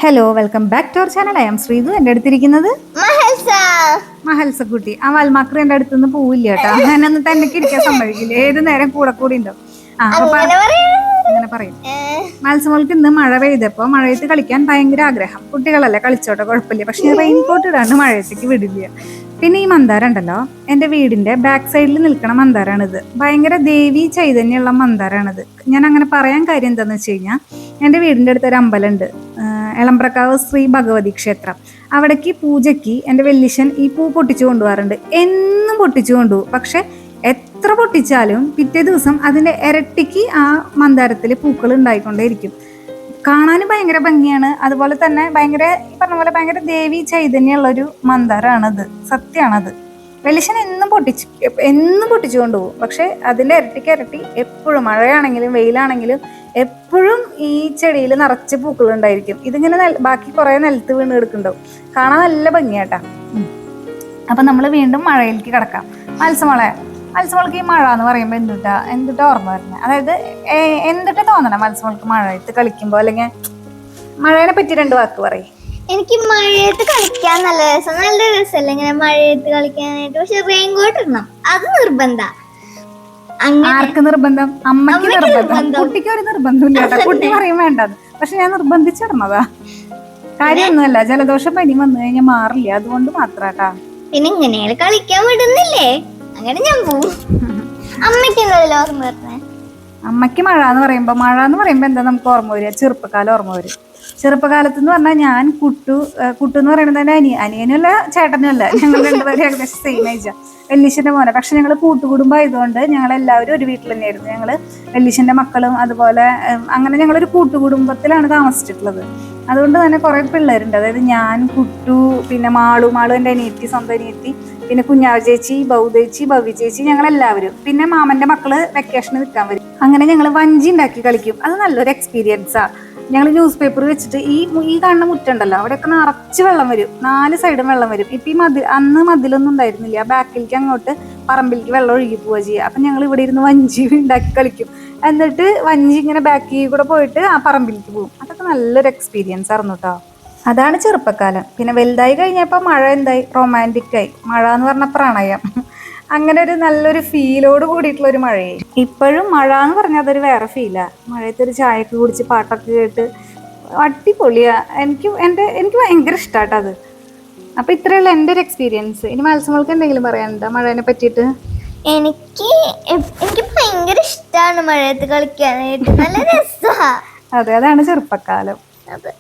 Hello, welcome back to our channel. I am Sreethu. എൻ്റെ അടുത്തിരിക്കുന്നത് മഹൽസ കുട്ടി. ആ വാൽമാക്രി എൻ്റെ അടുത്തുനിന്ന് പോവില്ല കേട്ടോ. ഞാനൊന്നും തന്നെ ഇരിക്കാൻ സമ്മതിക്കില്ല. ഏത് നേരം കൂടെ കൂടി ഉണ്ടാവും. അങ്ങനെ പറയും. മത്സമോൾക്ക് ഇന്ന് മഴ പെയ്തപ്പോൾ മഴയത്ത് കളിക്കാൻ ഭയങ്കര ആഗ്രഹം. കുട്ടികളല്ലേ, കളിച്ചോട്ടെ, കുഴപ്പമില്ല. പക്ഷേ റെയിൻകോട്ട് ഇടാണ്ട് മഴയത്തേക്ക് വിടില്ല. പിന്നെ ഈ മന്ദാരം ഉണ്ടല്ലോ, എൻ്റെ വീടിൻ്റെ ബാക്ക് സൈഡിൽ നിൽക്കണ മന്ദാരാണിത്. ഭയങ്കര ദേവി ചൈതന്യമുള്ള മന്ദാരാണിത്. ഞാൻ അങ്ങനെ പറയാൻ കാര്യം എന്താണെന്ന് വെച്ച് കഴിഞ്ഞാൽ, എൻ്റെ വീടിൻ്റെ അടുത്തൊരു അമ്പലമുണ്ട്, എളമ്പ്രക്കാവ് ശ്രീ ഭഗവതി ക്ഷേത്രം. അവിടേക്ക് പൂജയ്ക്ക് എൻ്റെ വല്യച്ഛൻ ഈ പൂ പൊട്ടിച്ചു കൊണ്ടുപോകാറുണ്ട്. എന്നും പൊട്ടിച്ചു കൊണ്ടുപോകും. പക്ഷെ എത്ര പൊട്ടിച്ചാലും പിറ്റേ ദിവസം അതിൻ്റെ ഇരട്ടിക്ക് ആ മന്ദാരത്തിൽ പൂക്കൾ ഉണ്ടായിക്കൊണ്ടേയിരിക്കും. കാണാനും ഭയങ്കര ഭംഗിയാണ്. അതുപോലെ തന്നെ ഭയങ്കര ഈ പറഞ്ഞ പോലെ ഭയങ്കര ദേവി ചൈതന്യമുള്ളൊരു മന്ദാരമാണത്. സത്യമാണത്. വെളിച്ചൻ എന്നും പൊട്ടിച്ചു കൊണ്ടുപോകും. പക്ഷെ അതിൻ്റെ ഇരട്ടിക്ക് ഇരട്ടി എപ്പോഴും, മഴയാണെങ്കിലും വെയിലാണെങ്കിലും എപ്പോഴും ഈ ചെടിയിൽ നിറച്ച് പൂക്കളുണ്ടായിരിക്കും. ഇതിങ്ങനെ ബാക്കി കുറേ നിലത്ത് വീണ് എടുക്കുന്നുണ്ടാവും. കാണാൻ നല്ല ഭംഗിയാട്ടാ. അപ്പം നമ്മൾ വീണ്ടും മഴയിലേക്ക് കിടക്കാം. മത്സ്യമോൾക്ക് ഈ മഴ എന്ന് പറയുമ്പോൾ എന്തുട്ടാ ഓർമ്മ വരുന്നത്? അതായത് എന്തൊക്കെ തോന്നണം മത്സ്യമോൾക്ക് മഴയത്ത് കളിക്കുമ്പോൾ? അല്ലെങ്കിൽ മഴയെ പറ്റി രണ്ട് വാക്ക് പറയും. എനിക്ക് മഴയത്ത് കളിക്കാൻ നല്ല രസമല്ല ഇങ്ങനെ മഴയത്ത് കളിക്കാനായിട്ട്. പക്ഷെ റെയിൻകോട്ട് ഇടണം, അത് നിർബന്ധ. ആർക്ക് നിർബന്ധം? അമ്മയ്ക്ക് നിർബന്ധം. കുട്ടിക്ക് ഒരു നിർബന്ധമില്ല കേട്ടോ. കുട്ടി പറയും വേണ്ടത്. പക്ഷെ ഞാൻ നിർബന്ധിച്ചിടണതാ. കാര്യമൊന്നുമല്ല, ജലദോഷം പനി വന്നു കഴിഞ്ഞാൽ മാറില്ല, അതുകൊണ്ട് മാത്രാട്ടാ. പിന്നെ ഇങ്ങനെ കളിക്കാൻ വിടുന്നില്ലേ, അങ്ങനെ ഞാൻ പോവും. അമ്മയ്ക്ക് എന്തായാലും ഓർമ്മ വരുന്നേ. അമ്മയ്ക്ക് മഴ എന്ന് പറയുമ്പോ എന്താ നമുക്ക് ഓർമ്മ വരിക? ചെറുപ്പക്കാലം ഓർമ്മ വരും. ചെറുപ്പകാലത്ത് എന്ന് പറഞ്ഞാൽ ഞാൻ കുട്ടു എന്ന് പറയുന്നത് തന്നെ അനിയനുമല്ല ചേട്ടനും അല്ല. ഞങ്ങൾ രണ്ടുപേരും ഏകദേശം സെയിം ഏജാ. വെല്ലിശന്റെ മോനെ. പക്ഷെ ഞങ്ങൾ കൂട്ടുകുടുംബം ആയതുകൊണ്ട് ഞങ്ങൾ എല്ലാവരും ഒരു വീട്ടിൽ തന്നെയായിരുന്നു. ഞങ്ങൾ വെല്ലിശന്റെ മക്കളും അതുപോലെ അങ്ങനെ ഞങ്ങളൊരു കൂട്ടുകുടുംബത്തിലാണ് താമസിച്ചിട്ടുള്ളത്. അതുകൊണ്ട് തന്നെ കുറെ പിള്ളേരുണ്ട്. അതായത് ഞാൻ, കുട്ടു, പിന്നെ മാളു എൻ്റെ അനിയത്തി, സ്വന്തം അനിയത്തി, പിന്നെ കുഞ്ഞാവ് ചേച്ചി, ബൗദേച്ചി, ഭവ്യ ചേച്ചി, ഞങ്ങളെല്ലാവരും. പിന്നെ മാമന്റെ മക്കള് വെക്കേഷന് നിൽക്കാൻ വരും. അങ്ങനെ ഞങ്ങൾ വഞ്ചി ഉണ്ടാക്കി കളിക്കും. അത് നല്ലൊരു എക്സ്പീരിയൻസാ. ഞങ്ങൾ ന്യൂസ് പേപ്പർ വെച്ചിട്ട് ഈ കാണുന്ന മുറ്റുണ്ടല്ലോ, അവിടെയൊക്കെ നിറച്ച് വെള്ളം വരും. 4 സൈഡും വെള്ളം വരും. ഇപ്പം അന്ന് മതിലൊന്നും ഉണ്ടായിരുന്നില്ല. ബാക്കിലേക്ക് അങ്ങോട്ട് പറമ്പിലേക്ക് വെള്ളം ഒഴുകി പോവുക ചെയ്യുക. അപ്പം ഞങ്ങൾ ഇവിടെ ഇരുന്ന് വഞ്ചി ഉണ്ടാക്കി കളിക്കും. എന്നിട്ട് വഞ്ചി ഇങ്ങനെ ബാക്കിൽ കൂടെ പോയിട്ട് ആ പറമ്പിലേക്ക് പോകും. അതൊക്കെ നല്ലൊരു എക്സ്പീരിയൻസ് ആയിരുന്നു കേട്ടോ. അതാണ് ചെറുപ്പക്കാലം. പിന്നെ വലുതായി കഴിഞ്ഞപ്പോൾ മഴ എന്തായി? റൊമാൻറ്റിക്കായി. മഴ എന്ന് പറഞ്ഞ പ്രണയം. അങ്ങനെ ഒരു നല്ലൊരു ഫീലോട് കൂടിയിട്ടുള്ള ഒരു മഴയായി. ഇപ്പോഴും മഴ എന്ന് പറഞ്ഞാൽ അതൊരു വേറെ ഫീലാണ്. മഴയത്തൊരു ചായയൊക്കെ കുടിച്ച് പാട്ടൊക്കെ കേട്ട് അടിപൊളിയാ. എനിക്ക് ഭയങ്കര ഇഷ്ടമാട്ടത്. അപ്പം ഇത്രയുള്ള എൻ്റെ ഒരു എക്സ്പീരിയൻസ്. ഇനി മത്സ്യമോൾക്ക് എന്തെങ്കിലും പറയാനുണ്ടോ മഴേനെ പറ്റിയിട്ട്? എനിക്ക് ഭയങ്കര ഇഷ്ടമാണ് മഴയത്ത് കളിക്കാനായിട്ട്. നല്ല രസമാണ്. അതെ, അതാണ് ചെറുപ്പക്കാലം. അതെ.